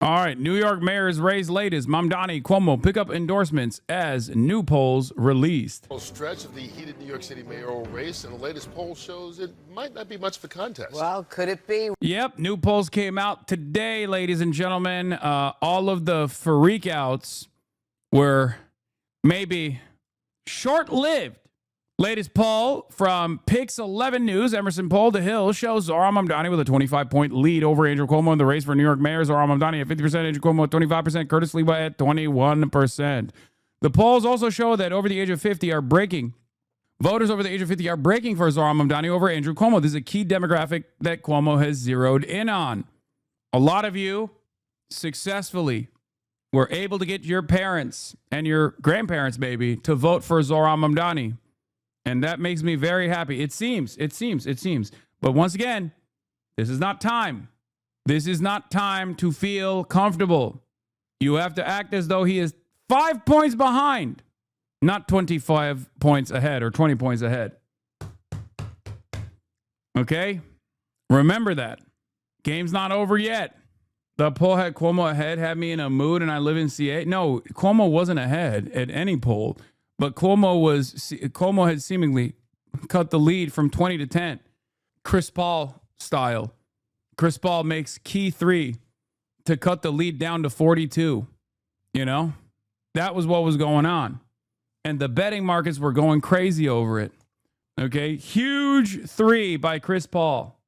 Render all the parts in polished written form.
All right, New York mayor's race latest. Mamdani, Cuomo pick up endorsements as new polls released. Stretch of the heated New York City mayoral race, and the latest poll shows it might not be much of a contest. Well, could it be? Yep, new polls came out today, ladies and gentlemen. All of the freakouts were maybe short-lived. Latest poll from Pix 11 News, Emerson poll, The Hill shows Zohran Mamdani with a 25-point lead over Andrew Cuomo in the race for New York mayor. Zohran Mamdani at 50%, Andrew Cuomo at 25%, Curtis Sliwa at 21%. The polls also show that over the age of 50 are breaking. Voters over the age of 50 are breaking for Zohran Mamdani over Andrew Cuomo. This is a key demographic that Cuomo has zeroed in on. A lot of you successfully were able to get your parents and your grandparents, maybe, to vote for Zohran Mamdani. And that makes me very happy. It seems. But once again, this is not time. This is not time to feel comfortable. You have to act as though he is 5 points behind, not 25 points ahead or 20 points ahead. Okay? Remember that. Game's not over yet. The poll had Cuomo ahead, had me in a mood, and I live in CA. No, Cuomo wasn't ahead at any poll. But Cuomo had seemingly cut the lead from 20 to 10. Chris Paul style. Chris Paul makes key three to cut the lead down to 42. You know, that was what was going on. And the betting markets were going crazy over it. Okay. Huge three by Chris Paul.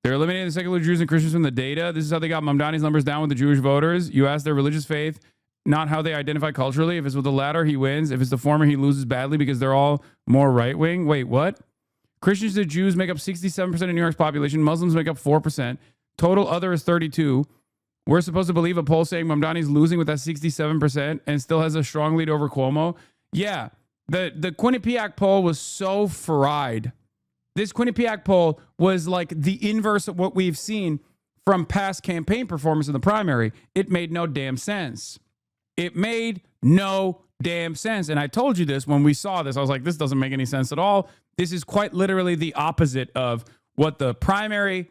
They're eliminating the secular Jews and Christians from the data. This is how they got Mamdani's numbers down with the Jewish voters. You ask their religious faith, not how they identify culturally. If it's with the latter, he wins. If it's the former, he loses badly because they're all more right-wing. Wait, what? Christians and Jews make up 67% of New York's population. Muslims make up 4%. Total other is 32%. We're supposed to believe a poll saying Mamdani's losing with that 67% and still has a strong lead over Cuomo. Yeah, the Quinnipiac poll was so fried. This Quinnipiac poll was like the inverse of what we've seen from past campaign performance in the primary. It made no damn sense. It made no damn sense. And I told you this when we saw this. I was like, this doesn't make any sense at all. This is quite literally the opposite of what the primary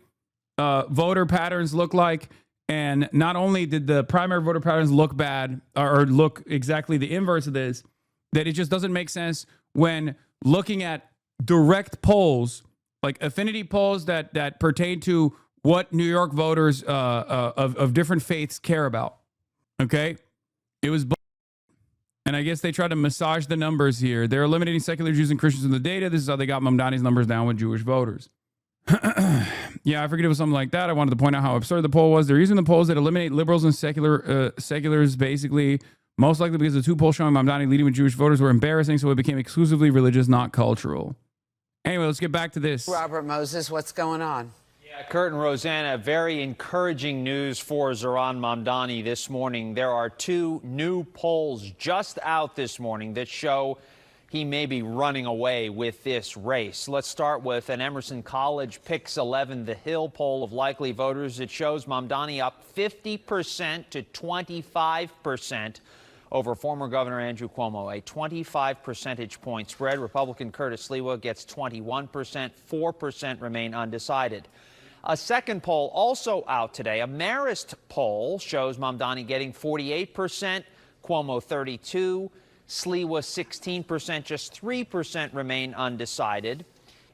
voter patterns look like. And not only did the primary voter patterns look bad or look exactly the inverse of this, that it just doesn't make sense when looking at direct polls, like affinity polls that pertain to what New York voters of different faiths care about. Okay? It was, and I guess they tried to massage the numbers here. They're eliminating secular Jews and Christians in the data. This is how they got Mamdani's numbers down with Jewish voters. Yeah, I forget it was something like that. I wanted to point out how absurd the poll was. They're using the polls that eliminate liberals and seculars, basically, most likely because the two polls showing Mamdani leading with Jewish voters were embarrassing, so it became exclusively religious, not cultural. Anyway, let's get back to this. Robert Moses, what's going on? Yeah, Kurt and Rosanna, very encouraging news for Zohran Mamdani this morning. There are two new polls just out this morning that show he may be running away with this race. Let's start with an Emerson College Pix 11, The Hill poll of likely voters. It shows Mamdani up 50% to 25% over former Governor Andrew Cuomo, a 25 percentage point spread. Republican Curtis Sliwa gets 21%, 4% remain undecided. A second poll also out today, a Marist poll, shows Mamdani getting 48%, Cuomo 32%, Sliwa 16%, just 3% remain undecided.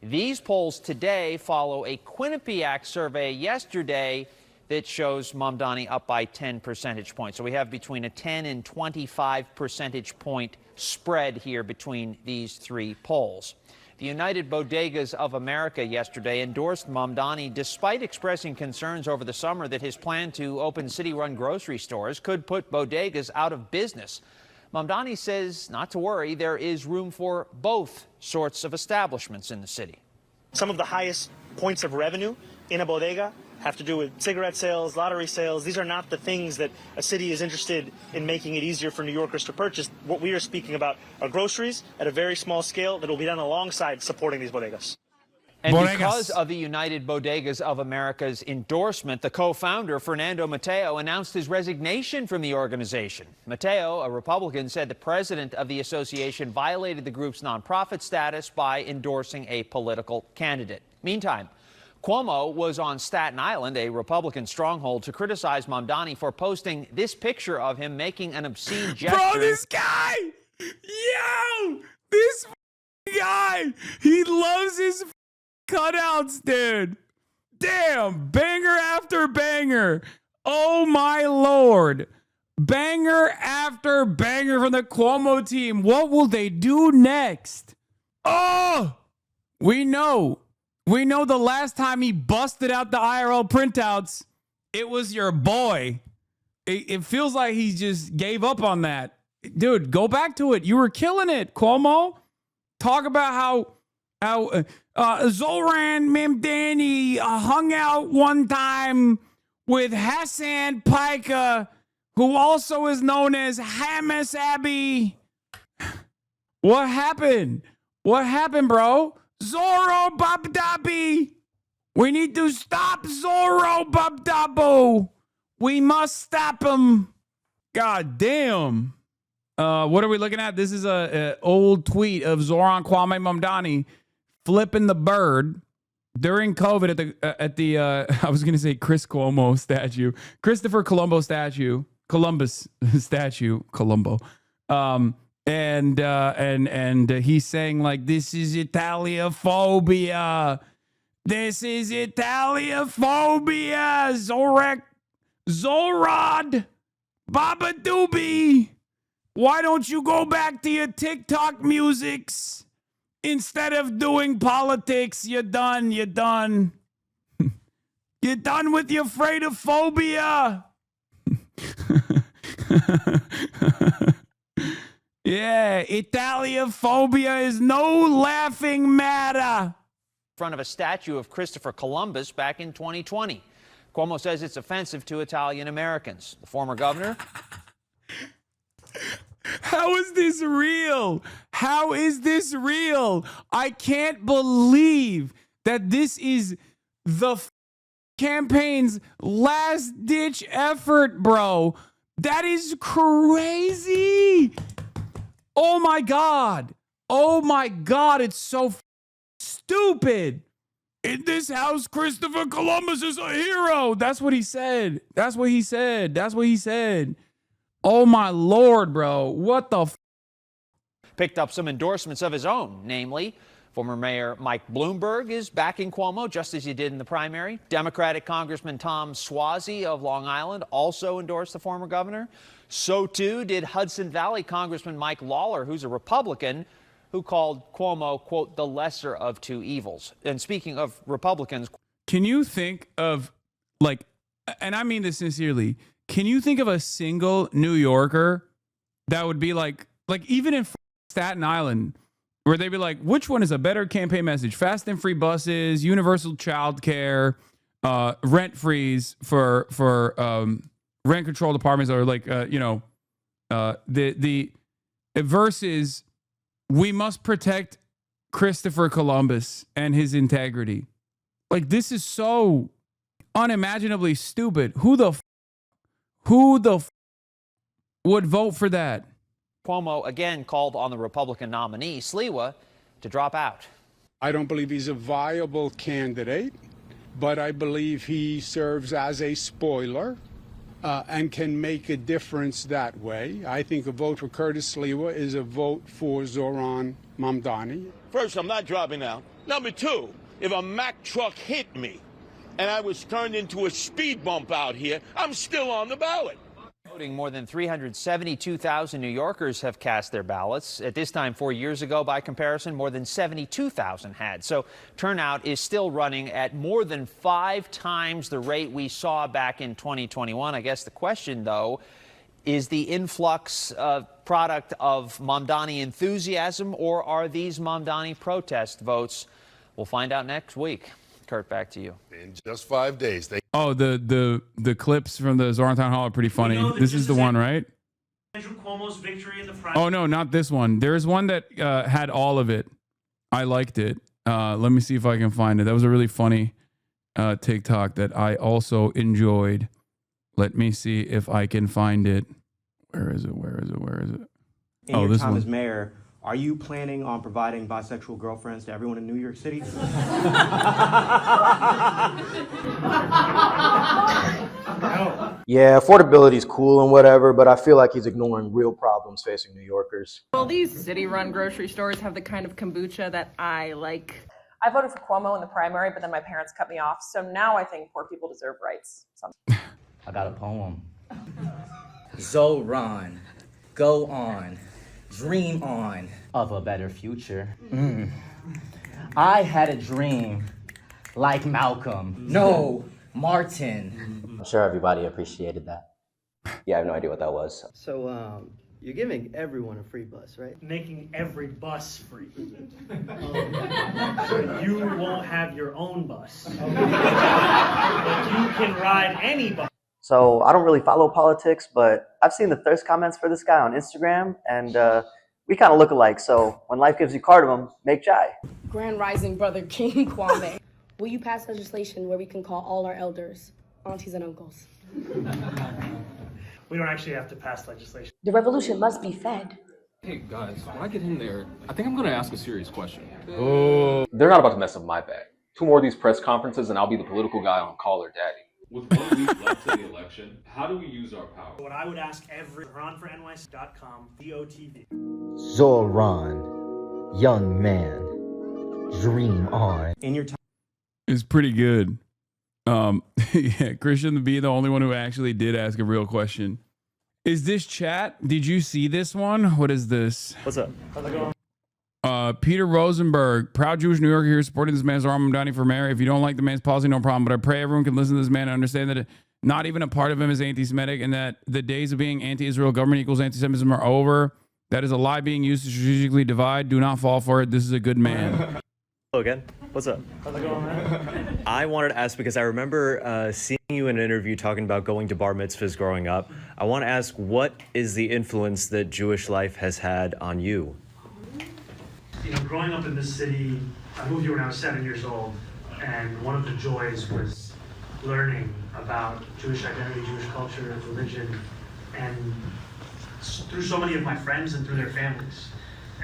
These polls today follow a Quinnipiac survey yesterday that shows Mamdani up by 10 percentage points. So we have between a 10 and 25 percentage point spread here between these three polls. The United Bodegas of America yesterday endorsed Mamdani despite expressing concerns over the summer that his plan to open city-run grocery stores could put bodegas out of business. Mamdani says not to worry, there is room for both sorts of establishments in the city. Some of the highest points of revenue in a bodega have to do with cigarette sales, lottery sales. These are not the things that a city is interested in making it easier for New Yorkers to purchase. What we are speaking about are groceries at a very small scale that will be done alongside supporting these bodegas. And because of the United Bodegas of America's endorsement, the co-founder, Fernando Mateo, announced his resignation from the organization. Mateo, a Republican, said the president of the association violated the group's nonprofit status by endorsing a political candidate. Meantime, Cuomo was on Staten Island, a Republican stronghold, to criticize Mamdani for posting this picture of him making an obscene gesture. Bro, this guy! Yo! This guy! He loves his cutouts, dude. Damn, banger after banger. Oh my Lord. Banger after banger from the Cuomo team. What will they do next? Oh, we know the last time he busted out the IRL printouts, it was your boy. It feels like he just gave up on that. Dude, go back to it. You were killing it, Cuomo. Talk about how Zohran Mamdani hung out one time with Hasan Pica, who also is known as Hamas Abbey. What happened? What happened, bro? Zorro Babdabi. We need to stop Zorro Babdabo. We must stop him. God damn. What are we looking at? This is a old tweet of Zohran Kwame Mamdani flipping the bird during COVID at the I was gonna say Christopher Colombo statue, Columbus statue, Colombo. And he's saying like, this is Italiaphobia. This is Italiaphobia. Zorad Babadoobie. Why don't you go back to your TikTok musics instead of doing politics? You're done. You're done. You're done with your phobia. Yeah, Italiaphobia is no laughing matter. In front of a statue of Christopher Columbus back in 2020. Cuomo says it's offensive to Italian Americans. The former governor. How is this real? How is this real? I can't believe that this is the campaign's last ditch effort, bro. That is crazy. Oh my God. Oh my God. It's so stupid. In this house, Christopher Columbus is a hero. That's what he said. That's what he said. That's what he said. Oh my Lord, bro. What the Picked up some endorsements of his own, namely, former Mayor Mike Bloomberg is backing Cuomo, just as he did in the primary. Democratic Congressman Tom Suozzi of Long Island also endorsed the former governor. So, too, did Hudson Valley Congressman Mike Lawler, who's a Republican, who called Cuomo, quote, the lesser of two evils. And speaking of Republicans. Can you think of, like, and I mean this sincerely, can you think of a single New Yorker that would be like even in Staten Island, where they'd be like, which one is a better campaign message? Fast and free buses, universal child care, rent freeze for rent control departments, or like, the versus we must protect Christopher Columbus and his integrity. Like, this is so unimaginably stupid. Who the would vote for that? Cuomo again called on the Republican nominee, Sliwa, to drop out. I don't believe he's a viable candidate, but I believe he serves as a spoiler and can make a difference that way. I think a vote for Curtis Sliwa is a vote for Zohran Mamdani. First, I'm not dropping out. Number two, if a Mack truck hit me and I was turned into a speed bump out here, I'm still on the ballot. Voting, more than 372,000 New Yorkers have cast their ballots. At this time 4 years ago, by comparison, more than 72,000 had. So turnout is still running at more than 5 times the rate we saw back in 2021. I guess the question, though, is the influx product of Mamdani enthusiasm, or are these Mamdani protest votes? We'll find out next week. Kurt, back to you. In just 5 days. The clips from the Zohran Town Hall are pretty funny. This is the one, right? Andrew Cuomo's victory in the primary. Oh, no, not this one. There's one that had all of it. I liked it. Let me see if I can find it. That was a really funny TikTok that I also enjoyed. Let me see if I can find it. Where is it? In your time as mayor, Are you planning on providing bisexual girlfriends to everyone in New York City? Yeah, affordability is cool and whatever, but I feel like he's ignoring real problems facing New Yorkers. Well, these city-run grocery stores have the kind of kombucha that I like. I voted for Cuomo in the primary, but then my parents cut me off. So now I think poor people deserve rights. I got a poem. Zohran, go on, dream on of a better future. I had a dream like Malcolm. No, Martin. I'm sure everybody appreciated that. Yeah, I have no idea what that was. So, you're giving everyone a free bus, right? Making every bus free. So you won't have your own bus. But you can ride any bus. So, I don't really follow politics, but I've seen the thirst comments for this guy on Instagram, and we kind of look alike. So, when life gives you cardamom, make chai. Grand Rising Brother King Kwame. Will you pass legislation where we can call all our elders aunties and uncles? We don't actually have to pass legislation. The revolution must be fed. Hey guys, when I get in there, I think I'm gonna ask a serious question. Oh, they're not about to mess up my bag. 2 more of these press conferences and I'll be the political guy on Call Her Daddy. With 1 week left to the election, how do we use our power? What I would ask every RunForNYC.com, DOTV. Zohran, young man, dream on. In your time. It's pretty good. Yeah, Christian being the only one who actually did ask a real question. Is this chat? Did you see this one? What is this? What's up? How's it going? Peter Rosenberg, proud Jewish New Yorker here supporting this man Zohran Mamdani for mayor. If you don't like the man's policy, no problem. But I pray everyone can listen to this man and understand that not even a part of him is anti-Semitic and that the days of being anti-Israel government equals anti-Semitism are over. That is a lie being used to strategically divide. Do not fall for it. This is a good man. Hello again. What's up? How's it going, man? I wanted to ask because I remember seeing you in an interview talking about going to bar mitzvahs growing up. I want to ask, what is the influence that Jewish life has had on you? You know, growing up in this city, I moved here when I was 7 years old, and one of the joys was learning about Jewish identity, Jewish culture, religion, and through so many of my friends and through their families.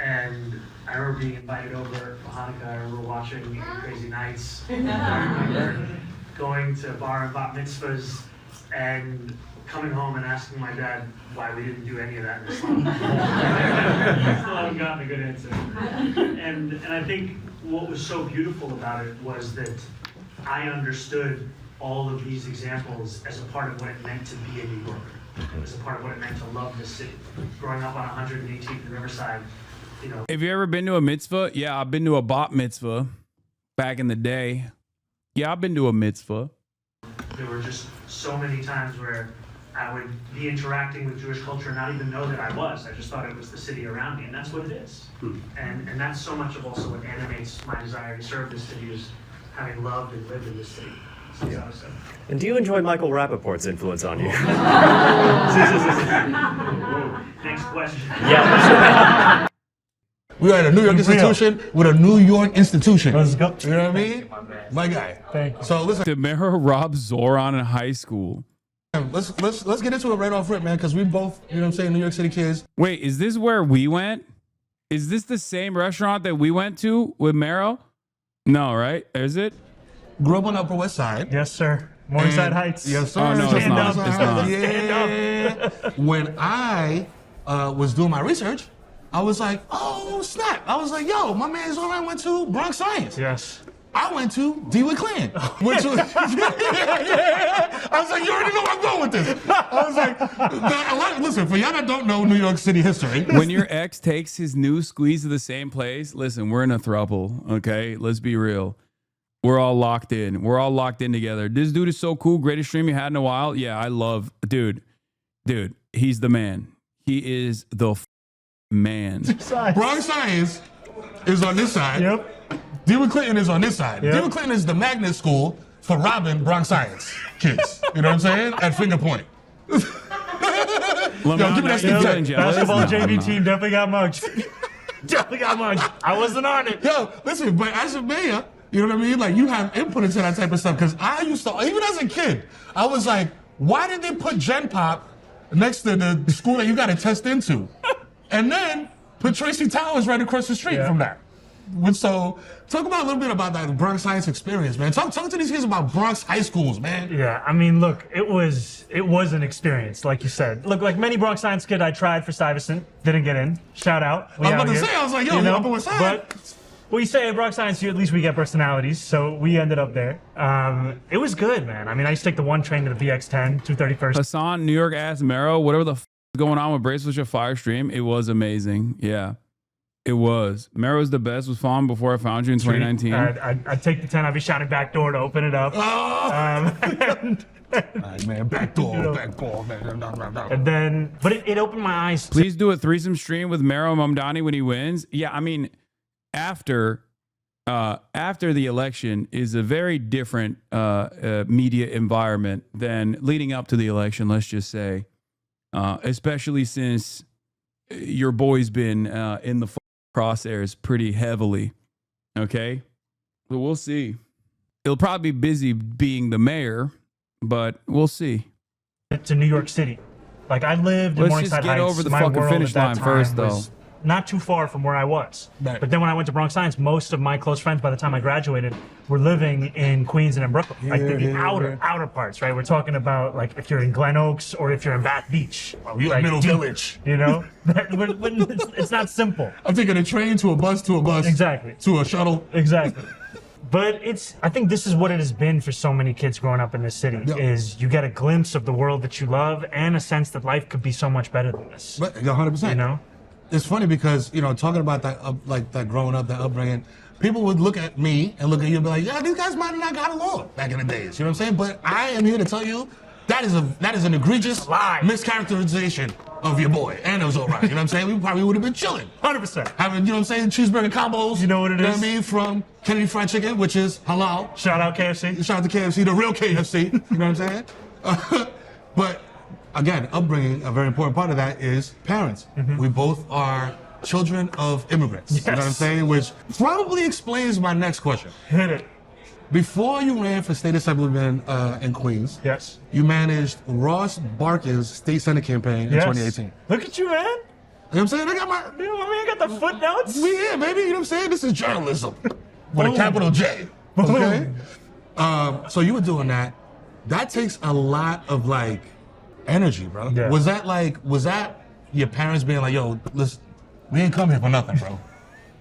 And I remember being invited over for Hanukkah. I remember watching Crazy Nights. I remember going to bar and bat mitzvahs and coming home and asking my dad why we didn't do any of that in Islam. I still haven't gotten a good answer. And I think what was so beautiful about it was that I understood all of these examples as a part of what it meant to be a New Yorker, as a part of what it meant to love this city. Growing up on 118th and Riverside, you know. Have you ever been to a mitzvah? Yeah, I've been to a bat mitzvah back in the day. Yeah, I've been to a mitzvah. There were just so many times where I would be interacting with Jewish culture and not even know that I was. I just thought it was the city around me, and that's what it is. And that's so much of also what animates my desire to serve this city, is having loved and lived in this city since I was 7. And do you enjoy Michael Rappaport's influence on you? Next question. Yeah. We are at a New York institution with a New York institution. Let's go. You know what I mean? My guy. Thank you. So listen. Did Mara rob Zohran in high school? Let's get into it right off rip, man, because we both, you know what I'm saying, New York City kids. Wait, is this where we went? Is this the same restaurant that we went to with Mero? No, right? Is it? Grew up on Upper West Side. Yes, sir. Morningside Heights. Yes, sir. Oh, no, it's not. It's not. Yeah. When I was doing my research, I was like, oh, snap. I was like, yo, my man Zohran went to Bronx Science. Yes. I went to DeWitt Clan. I was like, you already know where I'm going with this. I was like, listen, for y'all that don't know New York City history. When your ex takes his new squeeze to the same place, listen, we're in a throuple, okay? Let's be real. We're all locked in. We're all locked in together. This dude is so cool. Greatest stream you had in a while. Yeah, I love, dude, he's the man. He is the man. Bronx Science is on this side. Yep. DeWitt Clinton is on this side. Yep. DeWitt Clinton is the magnet school for robbing Bronx Science kids. You know what I'm saying? At Finger Point. Yo, give me that Steve Jackson. Basketball JV team definitely got mugged. Definitely got mugged. I wasn't on it. Yo, listen, but as a mayor, you know what I mean? Like, you have input into that type of stuff. Because I used to, even as a kid, I was like, why did they put Gen Pop next to the school that you got to test into? And then But Tracy Towers right across the street from that. So, talk about a little bit about that Bronx Science experience, man. Talk to these kids about Bronx high schools, man. Yeah, I mean, look, it was an experience, like you said. Look, like many Bronx Science kid, I tried for Stuyvesant, didn't get in. Shout out. I was about to say, I was like, yo, you Upper West Side. But well, you say at Bronx Science, at least we get personalities, so we ended up there. It was good, man. I mean, I used to take the 1 train to the BX10, 231st. Hasan, New York ass Mero, whatever the f is going on with Bracelets of Fire stream, it was amazing. Yeah. It was. Mero's the best. Was following before I found you in 2019. I'd take the 10. I'd be shouting back door to open it up. All right, man, back door, man. And then, but it opened my eyes. Please do a threesome stream with Mero Mamdani when he wins. Yeah, I mean, after the election is a very different media environment than leading up to the election. Let's just say, especially since your boy's been in the crosshairs pretty heavily. Okay, but we'll see. He'll probably be busy being the mayor, but we'll see. To New York City, like I lived in Morningside Heights. Let's just get over the fucking finish line first, though. Not too far from where I was. Right. But then when I went to Bronx Science, most of my close friends by the time I graduated were living in Queens and in Brooklyn. Like the outer parts, right? We're talking about like if you're in Glen Oaks or if you're in Bath Beach. Oh, you're like Middle Village. You know? It's not simple. I'm taking a train to a bus to a bus. Exactly. To a shuttle. Exactly. But I think this is what it has been for so many kids growing up in this city, is you get a glimpse of the world that you love and a sense that life could be so much better than this. 100%. You know? It's funny because, you know, talking about that, that growing up, that upbringing, people would look at me and look at you and be like, yeah, these guys might have not got along back in the days. You know what I'm saying? But I am here to tell you that is an egregious mischaracterization of your boy and of Zohran. You know what I'm saying? We probably would have been chilling. 100%. Having, you know what I'm saying, cheeseburger combos. You know what it is? You know what I mean? From Kennedy Fried Chicken, which is halal. Shout out KFC. Shout out to KFC, the real KFC. You know what I'm saying? But again, upbringing, a very important part of that is parents. We both are children of immigrants. Yes. You know what I'm saying? Which probably explains my next question. Hit it. Before you ran for state assemblyman in Queens, yes, you managed Ross Barker's state senate campaign in 2018. Look at you, man. You know what I'm saying? I got my man got the footnotes. Yeah, baby. You know what I'm saying? This is journalism with a capital J. Okay. So you were doing that. That takes a lot of like energy, bro. Yeah. Was that your parents being like, yo, listen, we ain't come here for nothing, bro.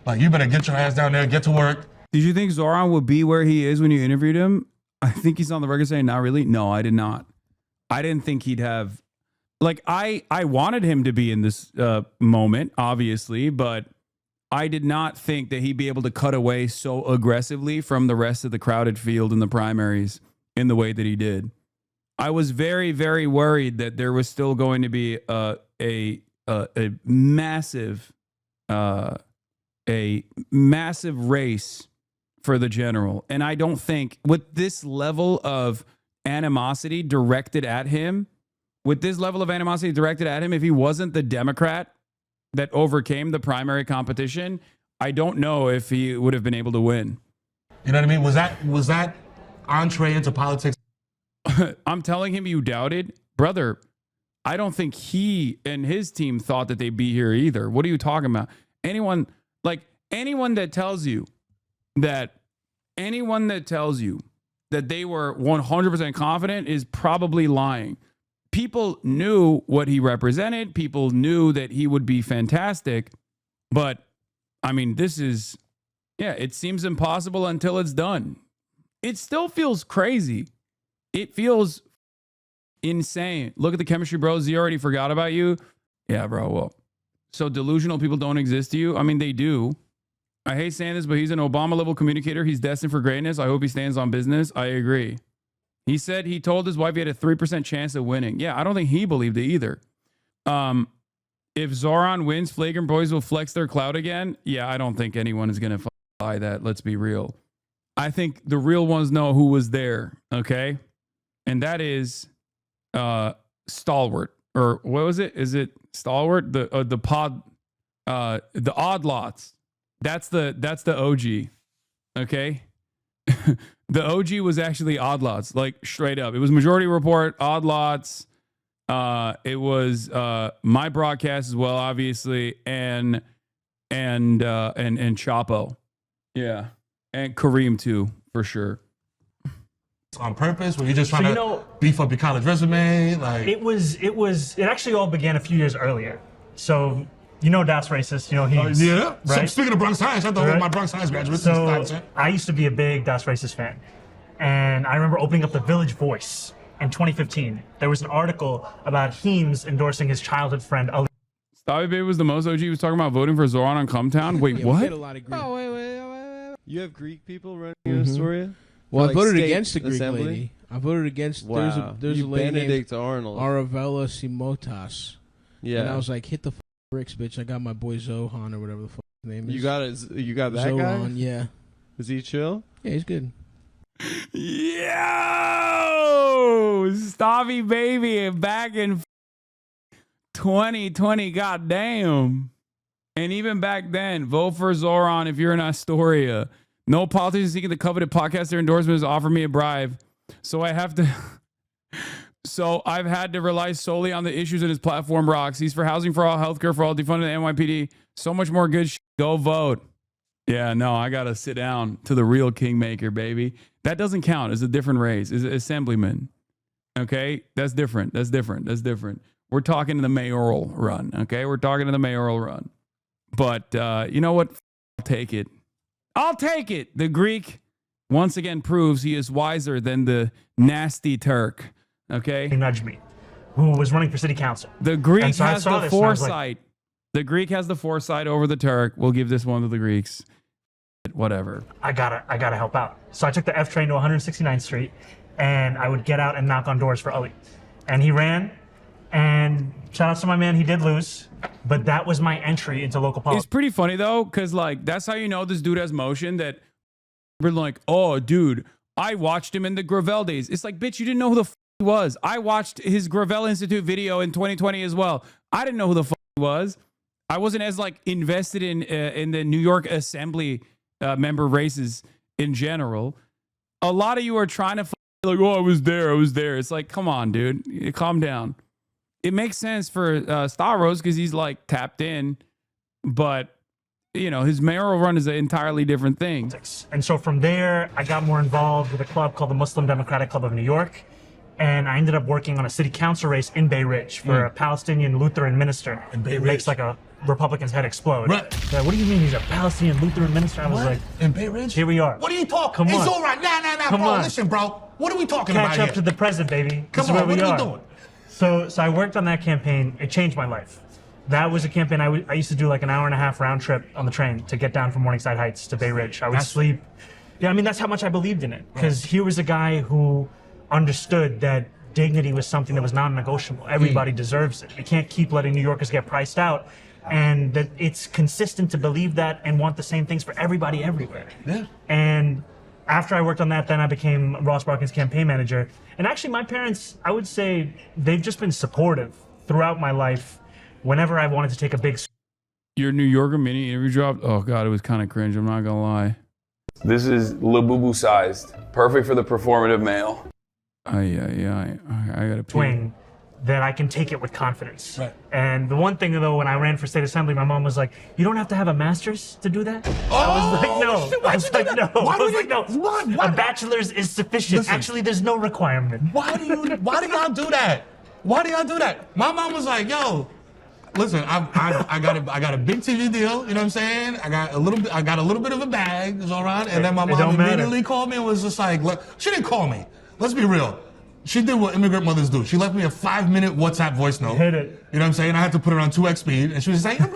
Like, you better get your ass down there, get to work. Did you think Zohran would be where he is when you interviewed him? I think he's on the record saying, not really. No, I did not. I didn't think he'd have, like, I wanted him to be in this moment, obviously, but I did not think that he'd be able to cut away so aggressively from the rest of the crowded field in the primaries in the way that he did. I was very, very worried that there was still going to be a massive race for the general. And I don't think with this level of animosity directed at him, if he wasn't the Democrat that overcame the primary competition, I don't know if he would have been able to win. You know what I mean? Was that entree into politics? I'm telling him you doubted. Brother, I don't think he and his team thought that they'd be here either. What are you talking about? Anyone that tells you that they were 100% confident is probably lying. People knew what he represented. People knew that he would be fantastic. But, I mean, it seems impossible until it's done. It still feels crazy. It feels insane. Look at the chemistry, bros. He already forgot about you. Yeah, bro. Well, so delusional people don't exist to you? I mean, they do. I hate saying this, but he's an Obama-level communicator. He's destined for greatness. I hope he stands on business. I agree. He said he told his wife he had a 3% chance of winning. Yeah, I don't think he believed it either. If Zohran wins, flagrant boys will flex their clout again. Yeah, I don't think anyone is going to buy that. Let's be real. I think the real ones know who was there, okay? And that is Stalwart. Or what was it? Is it Stalwart? The Odd Lots. That's the OG. Okay? The OG was actually Odd Lots, like straight up. It was Majority Report, Odd Lots. It was my broadcast as well, obviously. And and Chapo. Yeah. And Kareem too, for sure. On purpose? Were you just trying to beef up your college resume? Like It actually all began a few years earlier. So, you know Das Racist, you know he's... yeah. So right? speaking of Bronx Science, I thought one of my Bronx Science graduates. So, I used to be a big Das Racist fan. And I remember opening up the Village Voice in 2015. There was an article about Heems endorsing his childhood friend, Ali. Stabby Baby was the most OG. He was talking about voting for Zohran on Cumtown. Wait, Yeah, what? we get a lot of Greek. Oh, wait. You have Greek people running Astoria? Well, For, I voted state against the Greek assembly? lady. I voted against. Wow. There's a lady Benedict named Arnold. Aravella Simotas. Yeah. And I was like, hit the bricks, bitch. I got my boy Zohan or whatever the fuck his name is. You got that Zohran, guy? yeah. Is he chill? Yeah, he's good. Yo, Stabby Baby back in 2020. Goddamn. And even back then, vote for Zohran if you're in Astoria. No politicians seeking the coveted podcast or endorsements offer me a bribe. So I've had to rely solely on the issues in his platform rocks. He's for housing for all, healthcare for all, defunding the NYPD. So much more good shit. Go vote. Yeah, no, I got to sit down to the real kingmaker, baby. That doesn't count. It's a different race. It's an assemblyman. Okay? That's different. We're talking to the mayoral run. Okay? We're talking to the mayoral run. But you know what? I'll take it. The Greek once again proves he is wiser than the nasty Turk. Okay? He nudged me, who was running for city council. The Greek so has the foresight. The Greek has the foresight over the Turk. We'll give this one to the Greeks. Whatever. I gotta help out. So I took the F train to 169th Street, and I would get out and knock on doors for Ali. And he ran, and shout out to my man, he did lose, but that was my entry into local politics. It's pretty funny though, because like that's how you know this dude has motion. That we're like, oh, dude, I watched him in the Gravel days. It's like, bitch, you didn't know who the f he was. I watched his Gravel Institute video in 2020 as well. I didn't know who the f he was. I wasn't as like invested in the New York Assembly member races in general. A lot of you are trying to like, oh, I was there. It's like, come on, dude, calm down. It makes sense for Stavros because he's like tapped in, but you know his mayoral run is an entirely different thing. And so from there, I got more involved with a club called the Muslim Democratic Club of New York, and I ended up working on a city council race in Bay Ridge for a Palestinian Lutheran minister. In Bay Ridge, makes like a Republican's head explode. Right. Like, what do you mean he's a Palestinian Lutheran minister? I was like, in Bay Ridge? Here we are. What are you talking? Come on. It's all right. Nah, Come bro. on. Listen, bro. What are we talking about Catch up to the present, baby. Come on, what are we doing? So I worked on that campaign. It changed my life. That was a campaign I used to do like an hour and a half round trip on the train to get down from Morningside Heights to Bay Ridge. I would sleep. Yeah, I mean, that's how much I believed in it. Because here was a guy who understood that dignity was something that was non-negotiable. Everybody deserves it. We can't keep letting New Yorkers get priced out. And that it's consistent to believe that and want the same things for everybody everywhere. Yeah. And after I worked on that, then I became Ross Barkan's campaign manager. And actually, my parents, I would say, they've just been supportive throughout my life. Whenever I wanted to take a big... Your New Yorker mini interview dropped? Oh, God, it was kind of cringe. I'm not going to lie. This is Labubu sized. Perfect for the performative male. I got to swing that I can take it with confidence. Right. And the one thing, though, when I ran for state assembly, my mom was like, you don't have to have a master's to do that? I was like, no. Shit, I was like, no. Why? A bachelor's is sufficient. Listen, actually, there's no requirement. Why do y'all do that? Why do y'all do that? My mom was like, yo, listen, I got a big TV deal, you know what I'm saying? I got a little bit of a bag, is all right? And then my mom immediately called me and was just like, look, she didn't call me. Let's be real. She did what immigrant mothers do. She left me a 5-minute WhatsApp voice note. Hit it. You know what I'm saying? I had to put it on 2x speed, and she was just like,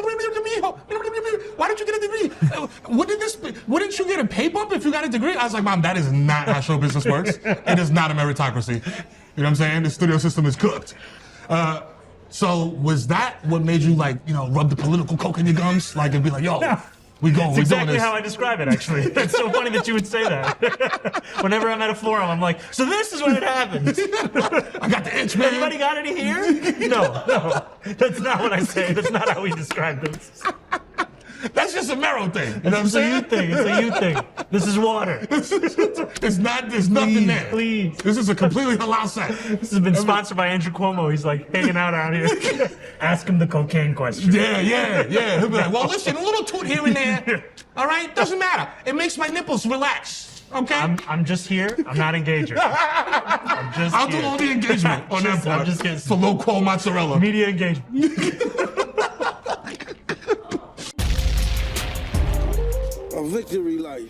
why did you get a degree? Wouldn't you get a pay bump if you got a degree? I was like, Mom, that is not how show business works. It is not a meritocracy. You know what I'm saying? The studio system is cooked. So was that what made you like, you know, rub the political coke in your gums? Like, and be like, yo, we going, It's we exactly doing this. how I describe it, actually. It's so funny that you would say that. Whenever I'm at a forum, I'm like, so this is what it happens. I got the itch, man. Anybody got any here? No. That's not what I say. That's not how we describe this. That's just a marrow thing. You know what I'm It's a saying? you thing. It's a you thing. This is water. It's not. There's nothing there. Please. This is a completely halal set. This has been sponsored by Andrew Cuomo. He's like hanging out here. Ask him the cocaine question. Yeah. He'll be like, well, listen, a little toot here and there. All right, doesn't matter. It makes my nipples relax. Okay. I'm just here. I'm not engaging. I'll do all the engagement on that part. I'm just getting for low-qual mozzarella. Media engagement. A victory light.